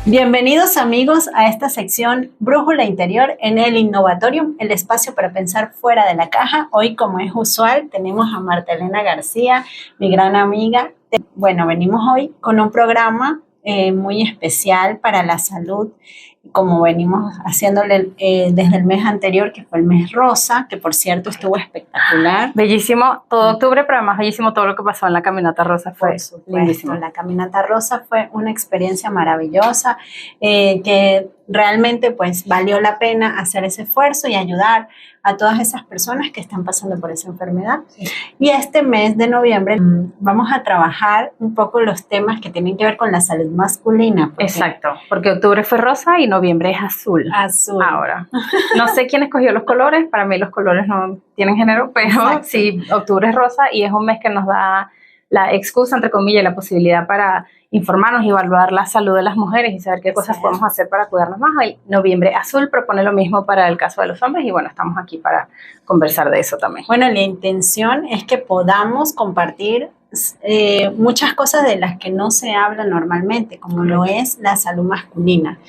Bienvenidos amigos a esta sección Brújula Interior en el Innovatorium, el espacio para pensar fuera de la caja. Hoy, como es usual, tenemos a Marta Elena García, mi gran amiga. Bueno, venimos hoy con un programa muy especial para la salud, como venimos haciéndole desde el mes anterior, que fue el mes rosa, que por cierto estuvo espectacular. Bellísimo todo octubre, pero además bellísimo todo lo que pasó en la Caminata Rosa, fue lindísimo. La Caminata Rosa fue una experiencia maravillosa, que realmente pues valió la pena hacer ese esfuerzo y ayudar a todas esas personas que están pasando por esa enfermedad. Y este mes de noviembre vamos a trabajar un poco los temas que tienen que ver con la salud masculina. Exacto, porque octubre fue rosa y noviembre es azul. Azul. Ahora, no sé quién escogió los colores, para mí los colores no tienen género, pero Exacto. sí, octubre es rosa y es un mes que nos da la excusa, entre comillas, la posibilidad para informarnos y evaluar la salud de las mujeres y saber qué cosas podemos hacer para cuidarnos más. El noviembre azul propone lo mismo para el caso de los hombres y bueno, estamos aquí para conversar de eso también. Bueno, la intención es que podamos compartir muchas cosas de las que no se habla normalmente, como lo es la salud masculina.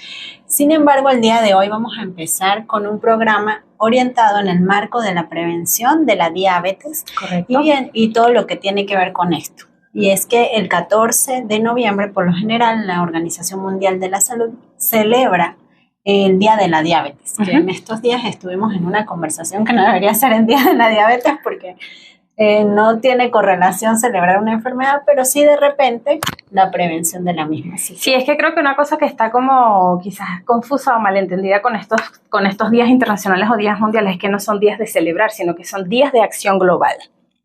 Sin embargo, el día de hoy vamos a empezar con un programa orientado en el marco de la prevención de la diabetes. Correcto. Y todo lo que tiene que ver con esto. Y es que el 14 de noviembre, por lo general, la Organización Mundial de la Salud celebra el Día de la Diabetes. Que en estos días estuvimos en una conversación que no debería ser el Día de la Diabetes porque no tiene correlación celebrar una enfermedad, pero sí de repente la prevención de la misma. Sí, es que creo que una cosa que está como quizás confusa o malentendida con estos días internacionales o días mundiales es que no son días de celebrar, sino que son días de acción global.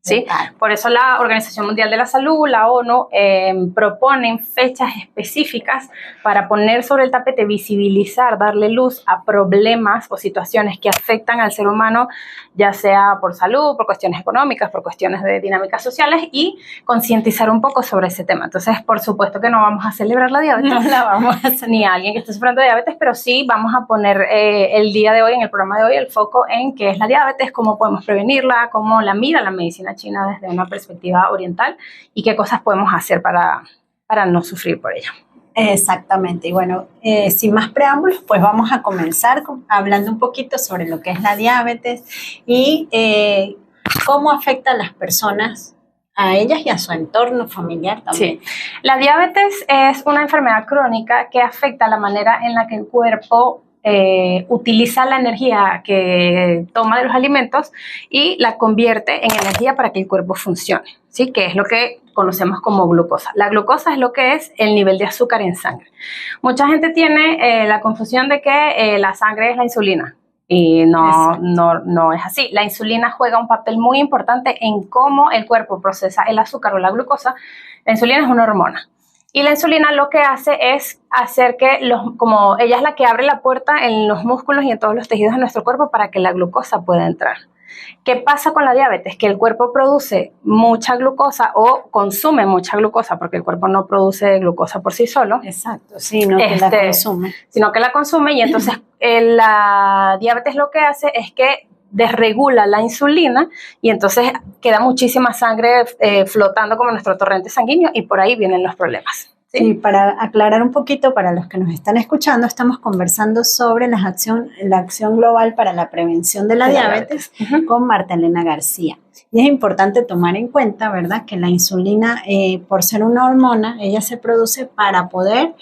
¿Sí? Por eso la Organización Mundial de la Salud, la ONU, proponen fechas específicas para poner sobre el tapete, visibilizar, darle luz a problemas o situaciones que afectan al ser humano, ya sea por salud, por cuestiones económicas, por cuestiones de dinámicas sociales y concientizar un poco sobre ese tema. Entonces, por supuesto que no vamos a celebrar la diabetes, no la vamos a hacer ni a alguien que esté sufriendo de diabetes, pero sí vamos a poner el día de hoy, en el programa de hoy, el foco en qué es la diabetes, cómo podemos prevenirla, cómo la mira la medicina china desde una perspectiva oriental y qué cosas podemos hacer para no sufrir por ella. Exactamente, y bueno, sin más preámbulos, pues vamos a comenzar hablando un poquito sobre lo que es la diabetes y cómo afecta a las personas, a ellas y a su entorno familiar también. Sí. La diabetes es una enfermedad crónica que afecta la manera en la que el cuerpo utiliza la energía que toma de los alimentos y la convierte en energía para que el cuerpo funcione, ¿sí? Que es lo que conocemos como glucosa. La glucosa es lo que es el nivel de azúcar en sangre. Mucha gente tiene la confusión de que la sangre es la insulina. Y no es así. La insulina juega un papel muy importante en cómo el cuerpo procesa el azúcar o la glucosa. La insulina es una hormona. Y la insulina lo que hace es hacer que, como ella es la que abre la puerta en los músculos y en todos los tejidos de nuestro cuerpo para que la glucosa pueda entrar. ¿Qué pasa con la diabetes? Que el cuerpo produce mucha glucosa o consume mucha glucosa, porque el cuerpo no produce glucosa por sí solo. Exacto, sino que la consume. Sino que la consume y entonces la diabetes lo que hace es que desregula la insulina y entonces queda muchísima sangre flotando como nuestro torrente sanguíneo y por ahí vienen los problemas. Sí, para aclarar un poquito para los que nos están escuchando, estamos conversando sobre la acción global para la prevención de la diabetes con Marta Elena García. Y es importante tomar en cuenta, ¿verdad?, que la insulina, por ser una hormona, ella se produce para poder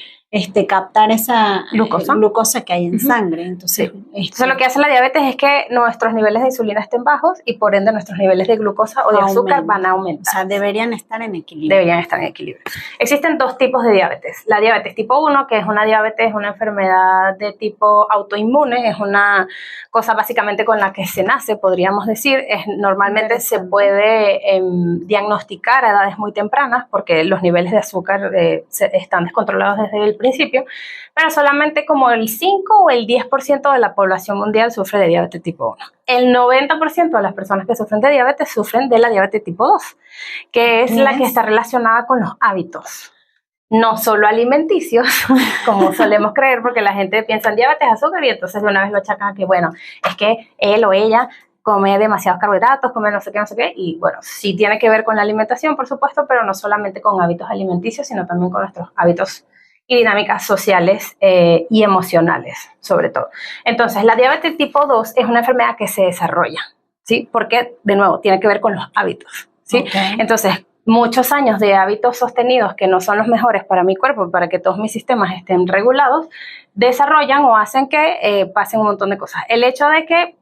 captar esa glucosa que hay en sangre. Entonces, Entonces, lo que hace la diabetes es que nuestros niveles de insulina estén bajos y por ende nuestros niveles de glucosa o de azúcar van a aumentar. O sea, deberían estar en equilibrio. Deberían estar en equilibrio. Existen dos tipos de diabetes. La diabetes tipo 1, que es una diabetes, una enfermedad de tipo autoinmune, es una cosa básicamente con la que se nace, podríamos decir. Normalmente se puede diagnosticar a edades muy tempranas porque los niveles de azúcar están descontrolados desde el principio, pero solamente como el 5 o el 10% de la población mundial sufre de diabetes tipo 1. El 90% de las personas que sufren de diabetes sufren de la diabetes tipo 2, que es la que está relacionada con los hábitos. No solo alimenticios, como solemos creer, porque la gente piensa en diabetes, azúcar y entonces de una vez lo achacan que, bueno, es que él o ella come demasiados carbohidratos, come no sé qué, y bueno, sí tiene que ver con la alimentación, por supuesto, pero no solamente con hábitos alimenticios, sino también con nuestros hábitos y dinámicas sociales y emocionales, sobre todo. Entonces, la diabetes tipo 2 es una enfermedad que se desarrolla, ¿sí? Porque, de nuevo, tiene que ver con los hábitos, ¿sí? Okay. Entonces, muchos años de hábitos sostenidos que no son los mejores para mi cuerpo, para que todos mis sistemas estén regulados, desarrollan o hacen que pasen un montón de cosas. El hecho de que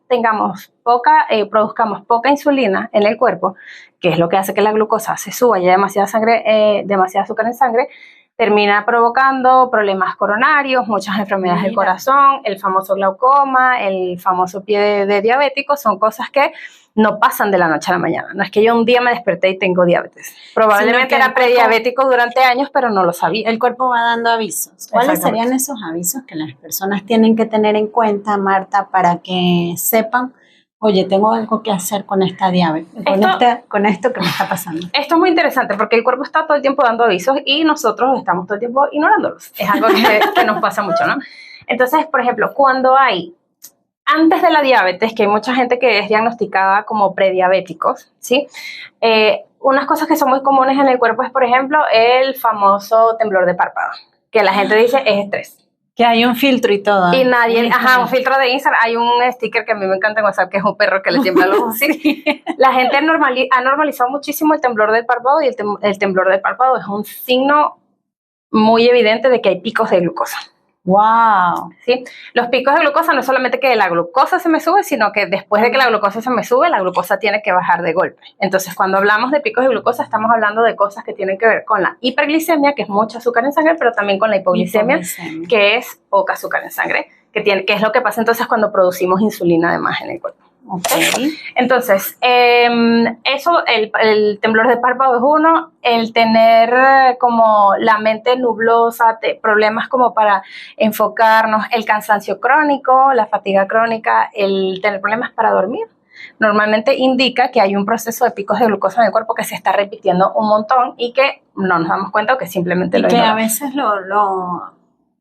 produzcamos poca insulina en el cuerpo, que es lo que hace que la glucosa se suba y haya demasiada azúcar en sangre, termina provocando problemas coronarios, muchas enfermedades del corazón, el famoso glaucoma, el famoso pie de diabético, son cosas que no pasan de la noche a la mañana. No es que yo un día me desperté y tengo diabetes. Probablemente era prediabético durante años, pero no lo sabía. El cuerpo va dando avisos. ¿Cuáles serían esos avisos que las personas tienen que tener en cuenta, Marta, para que sepan, oye, tengo algo que hacer con esta diabetes, con esto que me está pasando? Esto es muy interesante porque el cuerpo está todo el tiempo dando avisos y nosotros estamos todo el tiempo ignorándolos. Es algo que nos pasa mucho, ¿no? Entonces, por ejemplo, antes de la diabetes, que hay mucha gente que es diagnosticada como prediabéticos, ¿sí? Unas cosas que son muy comunes en el cuerpo es, por ejemplo, el famoso temblor de párpado, que la gente dice es estrés. Que hay un filtro y todo. Y un filtro de Instagram. Hay un sticker que a mí me encanta en WhatsApp, que es un perro que le tiembla los ojos. Sí. La gente ha normalizado muchísimo el temblor del párpado y el temblor del párpado es un signo muy evidente de que hay picos de glucosa. ¡Wow! ¿Sí? Los picos de glucosa no es solamente que la glucosa se me sube, sino que después de que la glucosa se me sube, la glucosa tiene que bajar de golpe. Entonces, cuando hablamos de picos de glucosa, estamos hablando de cosas que tienen que ver con la hiperglicemia, que es mucho azúcar en sangre, pero también con la hipoglicemia, que es poca azúcar en sangre, que es lo que pasa entonces cuando producimos insulina además en el cuerpo. Okay. Entonces, el temblor de párpado es uno, el tener como la mente nublosa, problemas como para enfocarnos, el cansancio crónico, la fatiga crónica, el tener problemas para dormir. Normalmente indica que hay un proceso de picos de glucosa en el cuerpo que se está repitiendo un montón y que no nos damos cuenta o que simplemente lo ignoramos. Que a veces lo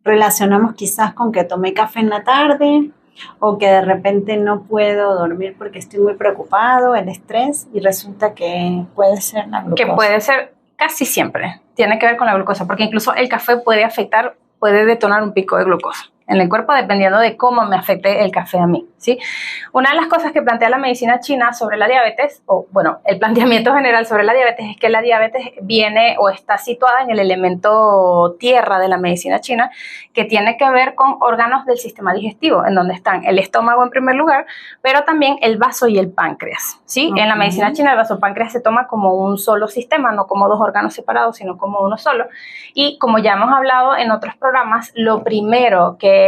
relacionamos quizás con que tomé café en la tarde, o que de repente no puedo dormir porque estoy muy preocupado, el estrés, y resulta que puede ser la glucosa. Que puede ser casi siempre, tiene que ver con la glucosa, porque incluso el café puede detonar un pico de glucosa en el cuerpo dependiendo de cómo me afecte el café a mí, ¿sí? Una de las cosas que plantea la medicina china sobre la diabetes, el planteamiento general sobre la diabetes es que la diabetes viene o está situada en el elemento tierra de la medicina china, que tiene que ver con órganos del sistema digestivo, en donde están el estómago en primer lugar, pero también el vaso y el páncreas, ¿sí? Okay. En la medicina china el vaso-páncreas se toma como un solo sistema, no como dos órganos separados, sino como uno solo. Y como ya hemos hablado en otros programas, lo primero que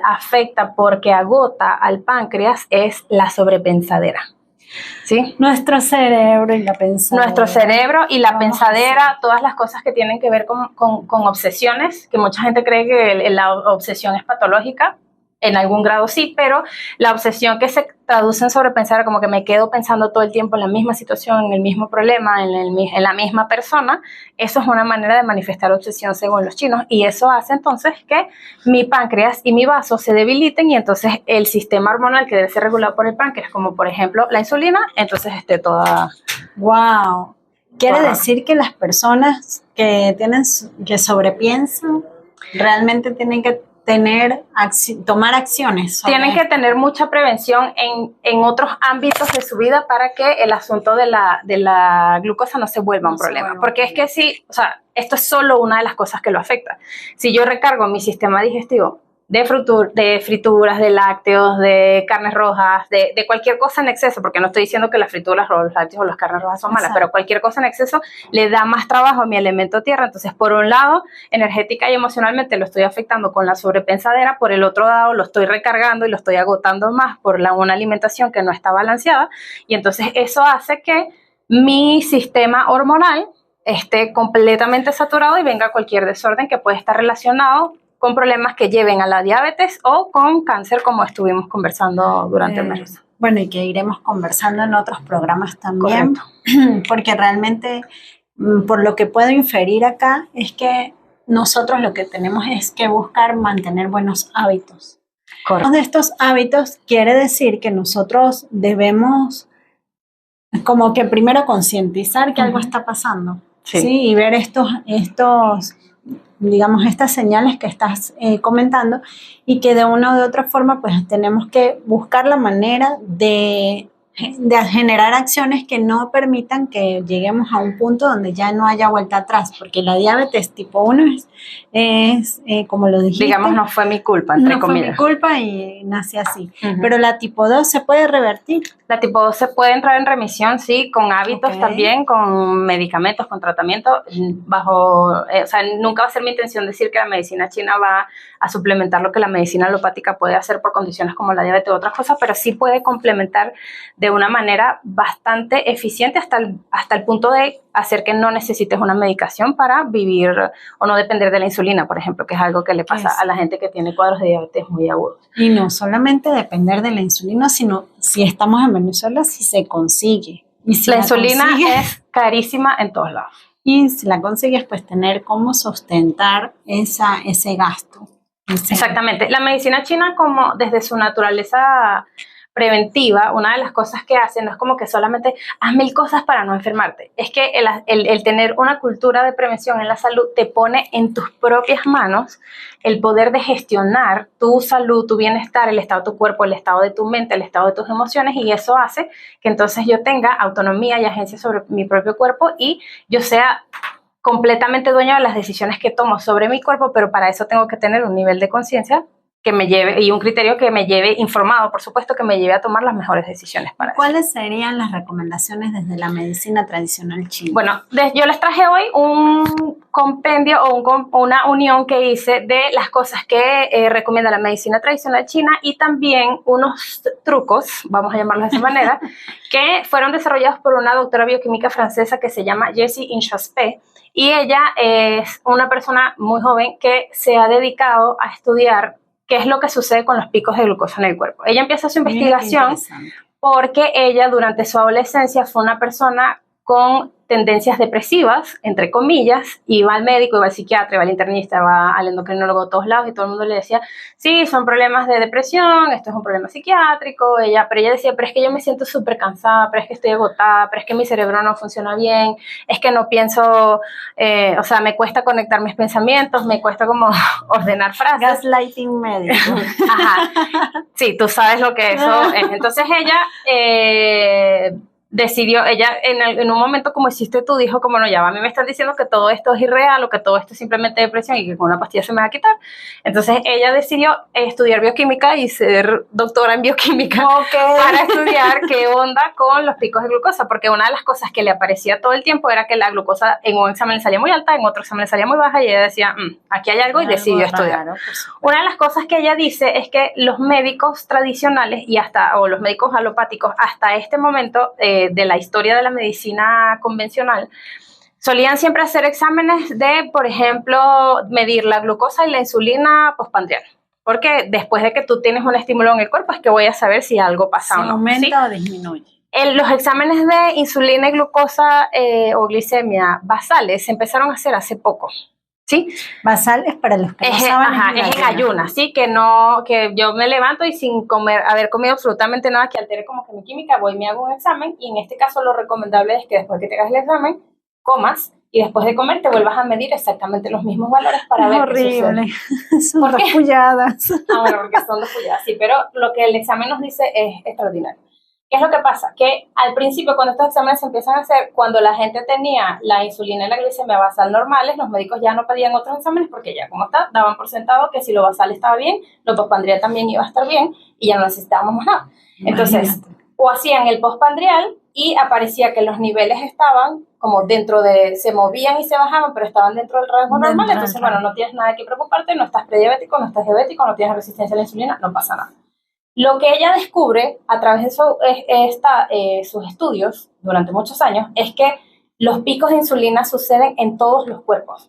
afecta porque agota al páncreas es la sobrepensadera. ¿Sí? Nuestro cerebro y la pensadera. Nuestro cerebro y la pensadera, todas las cosas que tienen que ver con obsesiones, que mucha gente cree que la obsesión es patológica. En algún grado sí, pero la obsesión que se traduce en sobrepensar, como que me quedo pensando todo el tiempo en la misma situación, en el mismo problema, en la misma persona, eso es una manera de manifestar obsesión según los chinos, y eso hace entonces que mi páncreas y mi vaso se debiliten y entonces el sistema hormonal que debe ser regulado por el páncreas, como por ejemplo la insulina, entonces esté toda... ¡Wow! Quiere decir que las personas que sobrepiensan realmente tienen que tomar acciones. Tienen que tener mucha prevención en otros ámbitos de su vida para que el asunto de la glucosa no se vuelva un problema. Porque es que esto es solo una de las cosas que lo afecta. Si yo recargo mi sistema digestivo de frituras, de lácteos, de carnes rojas, de cualquier cosa en exceso, porque no estoy diciendo que las frituras, los lácteos o las carnes rojas son malas, pero cualquier cosa en exceso le da más trabajo a mi elemento tierra. Entonces, por un lado, energética y emocionalmente lo estoy afectando con la sobrepensadera, por el otro lado, lo estoy recargando y lo estoy agotando más por una alimentación que no está balanceada, y entonces eso hace que mi sistema hormonal esté completamente saturado y venga cualquier desorden que puede estar relacionado con problemas que lleven a la diabetes o con cáncer, como estuvimos conversando durante el mes. Bueno, y que iremos conversando en otros programas también. Correcto. Porque realmente, por lo que puedo inferir acá, es que nosotros lo que tenemos es que buscar mantener buenos hábitos. Correcto. Uno de estos hábitos quiere decir que nosotros debemos como que primero concientizar que algo está pasando, ¿sí? Y ver estos digamos, estas señales que estás comentando, y que de una u otra forma pues tenemos que buscar la manera de generar acciones que no permitan que lleguemos a un punto donde ya no haya vuelta atrás, porque la diabetes tipo 1 es como lo dijiste. Digamos, no fue mi culpa, entre comillas. No fue mi culpa y nací así. Pero la tipo 2 se puede revertir. La tipo 2 se puede entrar en remisión, sí, con hábitos también, con medicamentos, con tratamiento, o sea, nunca va a ser mi intención decir que la medicina china va a suplementar lo que la medicina alopática puede hacer por condiciones como la diabetes u otras cosas, pero sí puede complementar de una manera bastante eficiente hasta el punto de hacer que no necesites una medicación para vivir o no depender de la insulina, por ejemplo, que es algo que le pasa a la gente que tiene cuadros de diabetes muy agudos. Y no solamente depender de la insulina, sino si estamos en Venezuela, si se consigue. Y si la insulina es carísima en todos lados. Y si la consigues, pues tener cómo sustentar ese gasto. Exactamente. La medicina china, como desde su naturaleza preventiva, una de las cosas que hace no es como que solamente haz 1000 cosas para no enfermarte, es que el tener una cultura de prevención en la salud te pone en tus propias manos el poder de gestionar tu salud, tu bienestar, el estado de tu cuerpo, el estado de tu mente, el estado de tus emociones, y eso hace que entonces yo tenga autonomía y agencia sobre mi propio cuerpo y yo sea completamente dueño de las decisiones que tomo sobre mi cuerpo, pero para eso tengo que tener un nivel de conciencia que me lleve, y un criterio que me lleve informado, por supuesto, que me lleve a tomar las mejores decisiones para eso. ¿Cuáles serían las recomendaciones desde la medicina tradicional china? Bueno, yo les traje hoy un compendio o una unión que hice de las cosas que recomienda la medicina tradicional china y también unos trucos, vamos a llamarlos de esa manera, que fueron desarrollados por una doctora bioquímica francesa que se llama Jessie Inchauspé, y ella es una persona muy joven que se ha dedicado a estudiar qué es lo que sucede con los picos de glucosa en el cuerpo. Ella empieza su investigación porque ella durante su adolescencia fue una persona con tendencias depresivas, entre comillas, iba al médico, iba al psiquiatra, iba al internista, iba al endocrinólogo a todos lados y todo el mundo le decía, sí, son problemas de depresión, esto es un problema psiquiátrico, pero ella decía, pero es que yo me siento súper cansada, pero es que estoy agotada, pero es que mi cerebro no funciona bien, es que no pienso, o sea, me cuesta conectar mis pensamientos, me cuesta como ordenar frases. Gaslighting médico. Ajá, sí, tú sabes lo que eso es. Entonces ella decidió, en un momento como hiciste tú, dijo como no, ya a mí me están diciendo que todo esto es irreal o que todo esto es simplemente depresión y que con una pastilla se me va a quitar. Entonces ella decidió estudiar bioquímica y ser doctora en bioquímica para estudiar qué onda con los picos de glucosa, porque una de las cosas que le aparecía todo el tiempo era que la glucosa en un examen le salía muy alta, en otro examen le salía muy baja y ella decía, aquí hay algo y decidió estudiar. Una de las cosas que ella dice es que los médicos tradicionales o los médicos alopáticos hasta este momento de la historia de la medicina convencional, solían siempre hacer exámenes de, por ejemplo, medir la glucosa y la insulina postprandial. Porque después de que tú tienes un estímulo en el cuerpo es que voy a saber si algo pasa o no. ¿Aumenta o disminuye? Los exámenes de insulina y glucosa o glicemia basales se empezaron a hacer hace poco. ¿Sí? Basales, para los que no saben, es en ayunas, ¿sí? Que yo me levanto y sin haber comido absolutamente nada que altere como que mi química, voy y me hago un examen, y en este caso lo recomendable es que después que te hagas el examen, comas, y después de comer te vuelvas a medir exactamente los mismos valores para ver qué sucede. Son dos pulladas. Bueno, porque son dos pulladas, sí, pero lo que el examen nos dice es extraordinario. ¿Qué es lo que pasa? Que al principio, cuando estos exámenes se empiezan a hacer, cuando la gente tenía la insulina y la glicemia basal normales, los médicos ya no pedían otros exámenes porque ya como está, daban por sentado que si lo basal estaba bien, lo postprandial también iba a estar bien y ya no necesitábamos más nada. Entonces, o hacían el postprandial y aparecía que los niveles estaban como se movían y se bajaban, pero estaban dentro del rango normal. Entonces, bueno, no tienes nada que preocuparte, no estás prediabético, no estás diabético, no tienes resistencia a la insulina, no pasa nada. Lo que ella descubre a través de sus estudios durante muchos años es que los picos de insulina suceden en todos los cuerpos,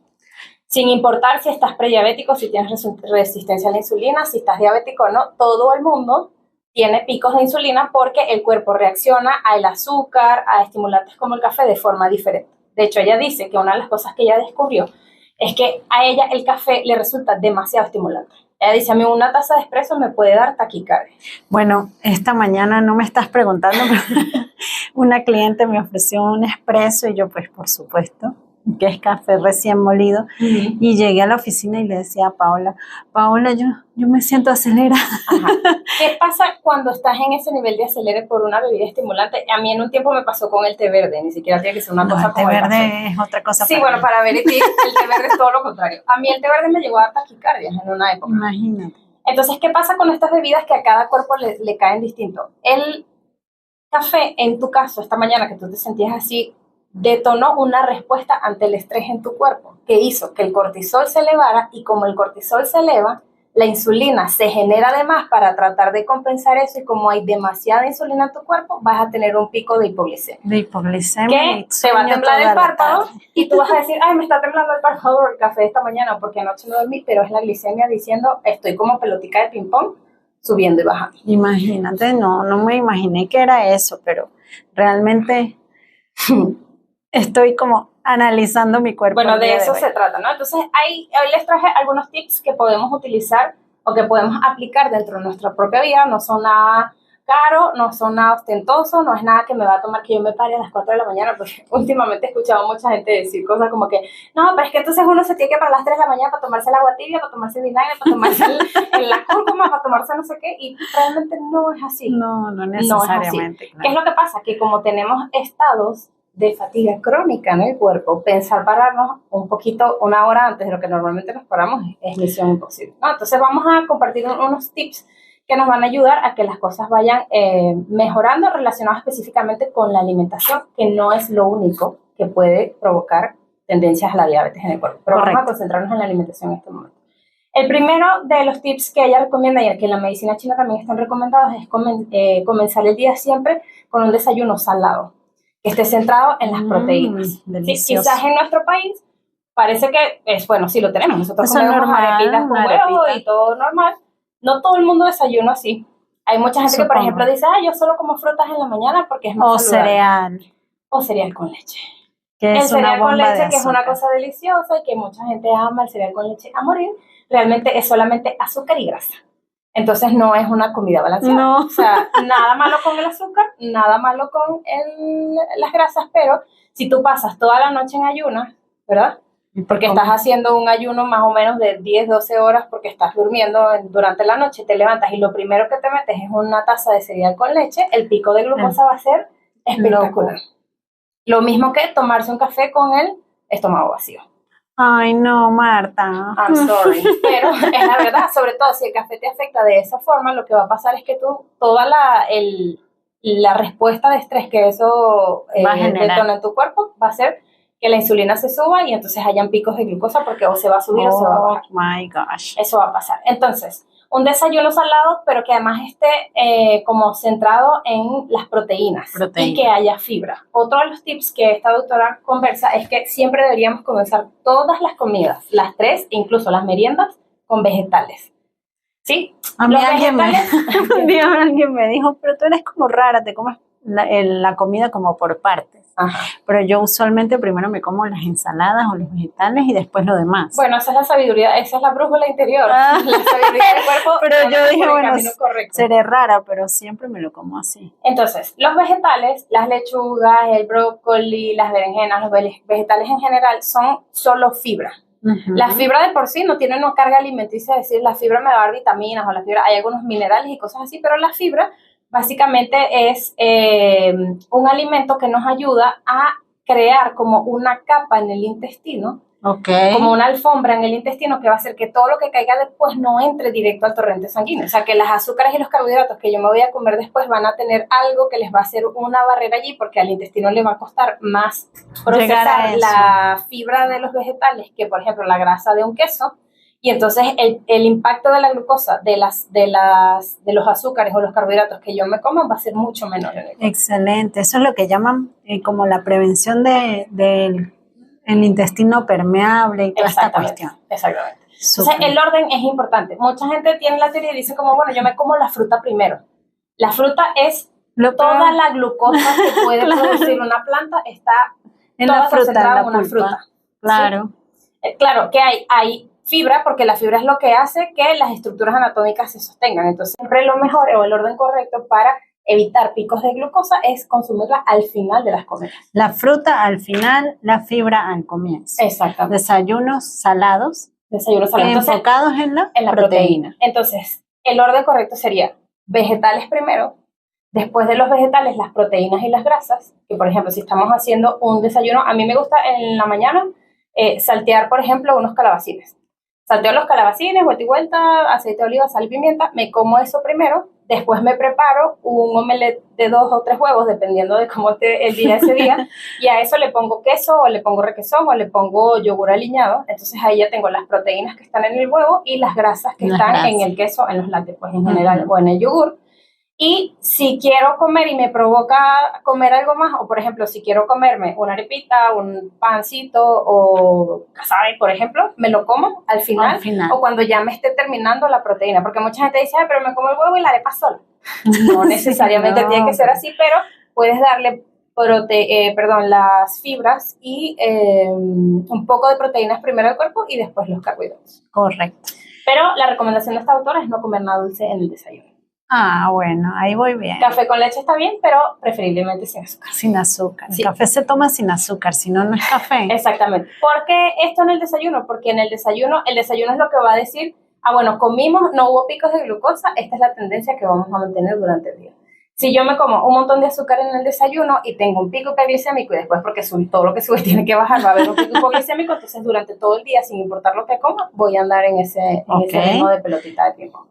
sin importar si estás prediabético, si tienes resistencia a la insulina, si estás diabético o no, todo el mundo tiene picos de insulina porque el cuerpo reacciona al azúcar, a estimulantes como el café de forma diferente. De hecho, ella dice que una de las cosas que ella descubrió es que a ella el café le resulta demasiado estimulante. Ella dice, a mí una taza de espresso me puede dar taquicardia. Bueno, esta mañana no me estás preguntando, pero una cliente me ofreció un espresso y yo, pues, por supuesto, que es café recién molido, y llegué a la oficina y le decía a Paola, yo me siento acelerada. Ajá. ¿Qué pasa cuando estás en ese nivel de acelere por una bebida estimulante? A mí en un tiempo me pasó con el té verde, ni siquiera tiene que ser una cosa como el té verde café. es otra cosa. Sí, bueno, para ver el té verde es todo lo contrario. A mí el té verde me llegó a dar taquicardias en una época. Imagínate. Entonces, ¿qué pasa con estas bebidas que a cada cuerpo le caen distinto? El café, en tu caso, esta mañana que tú te sentías así, detonó una respuesta ante el estrés en tu cuerpo, que hizo que el cortisol se elevara, y como el cortisol se eleva, la insulina se genera además para tratar de compensar eso, y como hay demasiada insulina en tu cuerpo, vas a tener un pico de hipoglicemia. Que te va a temblar el párpado y tú vas a decir, ay, me está temblando el párpado por el café de esta mañana porque anoche no dormí, pero es la glicemia diciendo, estoy como pelotica de ping-pong, subiendo y bajando. Imagínate, no me imaginé que era eso, pero realmente estoy como analizando mi cuerpo. Bueno, de eso se trata, ¿no? Entonces, hoy les traje algunos tips que podemos utilizar o que podemos aplicar dentro de nuestra propia vida. No son nada caro, no son nada ostentoso, no es nada que me va a tomar que yo me pare a las 4 de la mañana, porque últimamente he escuchado a mucha gente decir cosas como que, no, pero es que entonces uno se tiene que parar a las 3 de la mañana para tomarse el agua tibia, para tomarse el vinagre, para tomarse la cúrcuma, para tomarse no sé qué, y realmente no es así. No necesariamente. Claro. ¿Qué es lo que pasa? Que como tenemos estados de fatiga crónica en el cuerpo, pensar pararnos un poquito, una hora antes de lo que normalmente nos paramos es misión imposible, ¿no? Entonces vamos a compartir unos tips que nos van a ayudar a que las cosas vayan mejorando, relacionadas específicamente con la alimentación, que no es lo único que puede provocar tendencias a la diabetes en el cuerpo. Pero Correcto. Vamos a concentrarnos en la alimentación en este momento. El primero de los tips que ella recomienda y el que en la medicina china también están recomendados es comenzar el día siempre con un desayuno salado, que esté centrado en las proteínas. Sí, quizás en nuestro país parece que es, bueno, sí lo tenemos, nosotros comemos arepitas con huevo y todo normal. No todo el mundo desayuna así. Hay mucha gente que, por ejemplo, dice, yo solo como frutas en la mañana porque es más saludable. Cereal. O cereal con leche. El cereal con leche, que es una cosa deliciosa y que mucha gente ama el cereal con leche a morir, realmente es solamente azúcar y grasa. Entonces no es una comida balanceada. No. O sea, nada malo con el azúcar, nada malo con las grasas, pero si tú pasas toda la noche en ayunas, ¿verdad? Porque estás haciendo un ayuno más o menos de 10, 12 horas porque estás durmiendo durante la noche, te levantas y lo primero que te metes es una taza de cereal con leche, el pico de glucosa va a ser espectacular. Lo mismo que tomarse un café con el estómago vacío. Ay, no, Marta. I'm sorry. Pero es la verdad, sobre todo si el café te afecta de esa forma, lo que va a pasar es que tú, toda la respuesta de estrés que eso detona en tu cuerpo va a ser que la insulina se suba y entonces hayan picos de glucosa porque o se va a subir o se va a bajar. Oh my gosh. Eso va a pasar. Entonces, un desayuno salado, pero que además esté como centrado en las proteínas y que haya fibra. Otro de los tips que esta doctora conversa es que siempre deberíamos comenzar todas las comidas, las 3, incluso las meriendas, con vegetales. ¿Sí? A mí alguien me dijo, pero tú eres como rara, te comes la comida como por partes. Ajá. Pero yo usualmente primero me como las ensaladas o los vegetales y después lo demás. Bueno, esa es la sabiduría, esa es la brújula interior. La sabiduría del cuerpo. Pero yo dije, bueno, seré rara, pero siempre me lo como así. Entonces, los vegetales, las lechugas, el brócoli, las berenjenas, los vegetales en general son solo fibra. La fibra de por sí no tiene una carga alimenticia, es decir, la fibra me va a dar vitaminas o la fibra, hay algunos minerales y cosas así, pero la fibra básicamente es un alimento que nos ayuda a crear como una capa en el intestino, como una alfombra en el intestino que va a hacer que todo lo que caiga después no entre directo al torrente sanguíneo. O sea, que las azúcares y los carbohidratos que yo me voy a comer después van a tener algo que les va a hacer una barrera allí porque al intestino le va a costar más procesar la fibra de los vegetales que, por ejemplo, la grasa de un queso. Y entonces el impacto de la glucosa, de los azúcares o los carbohidratos que yo me como va a ser mucho menor. Excelente, eso es lo que llaman como la prevención del intestino permeable y toda esta cuestión. Exactamente. Super. Entonces el orden es importante. Mucha gente tiene la teoría y dice como, bueno, yo me como la fruta primero. La fruta es toda la glucosa que puede producir una planta está en la fruta, en una fruta. Claro. ¿Sí? Claro que hay fibra, porque la fibra es lo que hace que las estructuras anatómicas se sostengan. Entonces, siempre lo mejor o el orden correcto para evitar picos de glucosa es consumirla al final de las comidas. La fruta al final, la fibra al comienzo. Exactamente. Desayunos salados. Enfocados en la proteína. Entonces, el orden correcto sería vegetales primero, después de los vegetales las proteínas y las grasas, que por ejemplo si estamos haciendo un desayuno, a mí me gusta en la mañana saltear por ejemplo unos calabacines. Salteo los calabacines, vuelta y vuelta, aceite de oliva, sal y pimienta, me como eso primero, después me preparo un omelette de 2 o 3 huevos, dependiendo de cómo esté el día ese día, y a eso le pongo queso, o le pongo requesón, o le pongo yogur aliñado, entonces ahí ya tengo las proteínas que están en el huevo y las grasas que están en el queso, en los lácteos, pues en general, o en el yogur. Y si quiero comer y me provoca comer algo más, o por ejemplo, si quiero comerme una arepita, un pancito o casabe, por ejemplo, me lo como al final, o cuando ya me esté terminando la proteína, porque mucha gente dice, pero me como el huevo y la arepa sola. No necesariamente tiene que ser así, pero puedes darle las fibras y un poco de proteínas primero al cuerpo y después los carbohidratos. Correcto. Pero la recomendación de esta autora es no comer nada dulce en el desayuno. Ah, bueno, ahí voy bien. Café con leche está bien, pero preferiblemente sin azúcar. Sin azúcar. Sí. El café se toma sin azúcar, si no, no es café. Exactamente. ¿Por qué esto en el desayuno? Porque en el desayuno es lo que va a decir, bueno, comimos, no hubo picos de glucosa, esta es la tendencia que vamos a mantener durante el día. Si yo me como un montón de azúcar en el desayuno y tengo un pico hipoglicémico y después porque todo lo que sube tiene que bajar, va a haber un pico hipoglicémico, entonces durante todo el día, sin importar lo que coma, voy a andar en ese ritmo de pelotita de tiempo.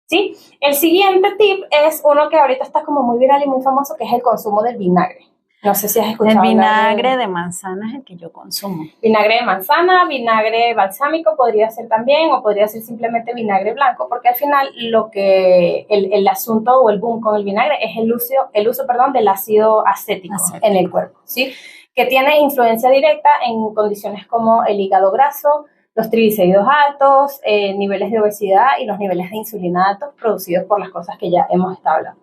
¿Sí? El siguiente tip es uno que ahorita está como muy viral y muy famoso, que es el consumo del vinagre. No sé si has escuchado. El vinagre de manzana es el que yo consumo. Vinagre de manzana, vinagre balsámico podría ser también, o podría ser simplemente vinagre blanco, porque al final el asunto o el boom con el vinagre es el uso del ácido acético en el cuerpo, ¿sí? Que tiene influencia directa en condiciones como el hígado graso, los triglicéridos altos, niveles de obesidad y los niveles de insulina altos producidos por las cosas que ya hemos estado hablando.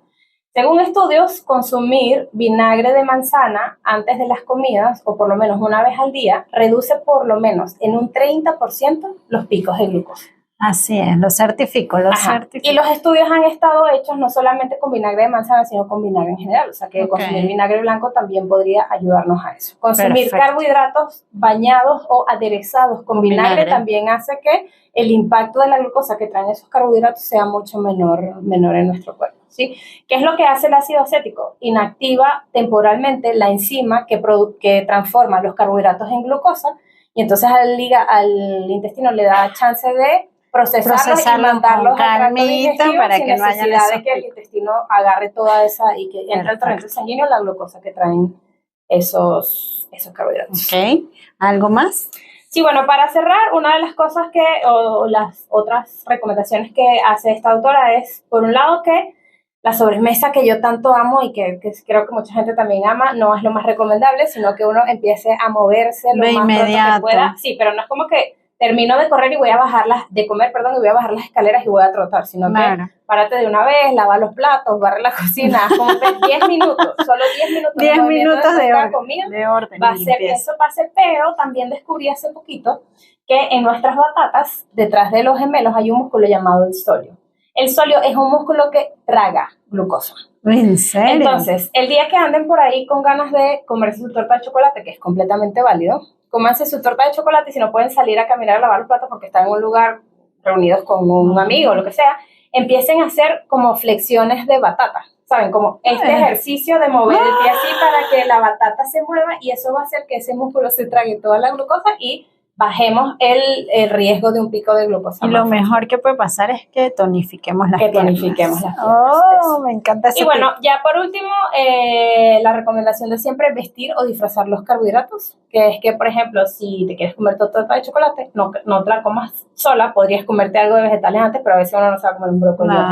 Según estudios, consumir vinagre de manzana antes de las comidas, o por lo menos una vez al día, reduce por lo menos en un 30% los picos de glucosa. Así es, lo certifico, Y los estudios han estado hechos no solamente con vinagre de manzana, sino con vinagre en general. O sea que consumir vinagre blanco también podría ayudarnos a eso. Consumir carbohidratos bañados o aderezados con vinagre también hace que el impacto de la glucosa que traen esos carbohidratos sea mucho menor en nuestro cuerpo, ¿sí? ¿Qué es lo que hace el ácido acético? Inactiva temporalmente la enzima que transforma los carbohidratos en glucosa, y entonces al intestino le da chance de procesarlos y mandarlos al tracto digestivo para sin que no haya necesidad de que el intestino agarre toda esa y que entre al torrente sanguíneo la glucosa que traen esos carbohidratos. Ok, ¿algo más? Sí, bueno, para cerrar, una de las cosas o las otras recomendaciones que hace esta autora es, por un lado, que la sobremesa que yo tanto amo y que creo que mucha gente también ama, no es lo más recomendable, sino que uno empiece a moverse lo más pronto que pueda. Sí, pero no es como que termino de comer y voy a bajar las escaleras y voy a trotar, sino que párate de una vez, lava los platos, barre la cocina, como 10 minutos, solo 10 minutos de orden va a hacer que eso pase, pero también descubrí hace poquito que en nuestras batatas, detrás de los gemelos, hay un músculo llamado el solio. El solio es un músculo que traga glucosa. ¿En serio? Entonces, el día que anden por ahí con ganas de comerse su torta de chocolate, que es completamente válido, cómanse su torta de chocolate y si no pueden salir a caminar a lavar los platos porque están en un lugar reunidos con un amigo o lo que sea, empiecen a hacer como flexiones de batata, ¿saben? Como este ejercicio de mover el pie así para que la batata se mueva y eso va a hacer que ese músculo se trague toda la glucosa y bajemos el riesgo de un pico de glucosa. Y lo mejor que puede pasar es que tonifiquemos las piernas. Me encanta ese Y bueno, ya por último, la recomendación de siempre es vestir o disfrazar los carbohidratos, que es que, por ejemplo, si te quieres comer tu torta de chocolate, no te la comas sola, podrías comerte algo de vegetales antes, pero a veces uno no se va a comer un brócoli. No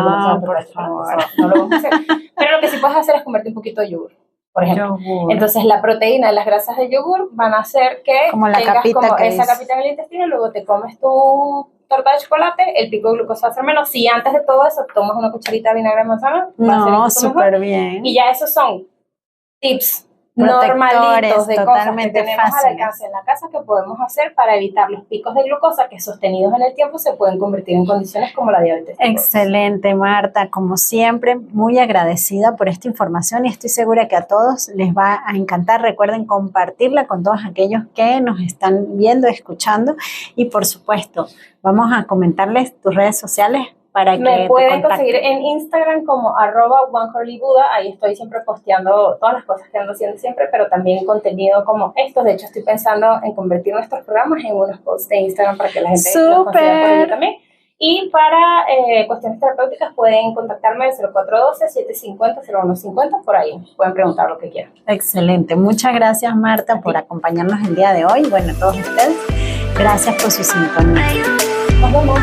lo vamos a hacer. Pero lo que sí puedes hacer es comerte un poquito de yogur, por ejemplo. Entonces la proteína y las grasas del yogur van a hacer que tengas como esa capita en el intestino y luego te comes tu torta de chocolate, el pico de glucosa va a ser menos. Si antes de todo eso tomas una cucharita de vinagre de manzana, va a ser súper bien. Y ya esos son tips normalitos de cosas que totalmente tenemos al fáciles. alcance en la casa que podemos hacer para evitar los picos de glucosa que sostenidos en el tiempo se pueden convertir en condiciones como la diabetes tipo 2. Excelente, Marta. Como siempre, muy agradecida por esta información y estoy segura que a todos les va a encantar. Recuerden compartirla con todos aquellos que nos están viendo, escuchando y por supuesto, vamos a comentarles tus redes sociales para que Me pueden te conseguir contacten. en Instagram como @OneCurlyBuddha. Ahí estoy siempre posteando todas las cosas que ando haciendo siempre, pero también contenido como estos. De hecho, estoy pensando en convertir nuestros programas en unos posts de Instagram para que la gente los consiga por allí también. Y para cuestiones terapéuticas pueden contactarme al 0412-750-0150, por ahí pueden preguntar lo que quieran. Excelente. Muchas gracias, Marta, por acompañarnos el día de hoy. Bueno, a todos ustedes, gracias por su sintonía. Nos vemos.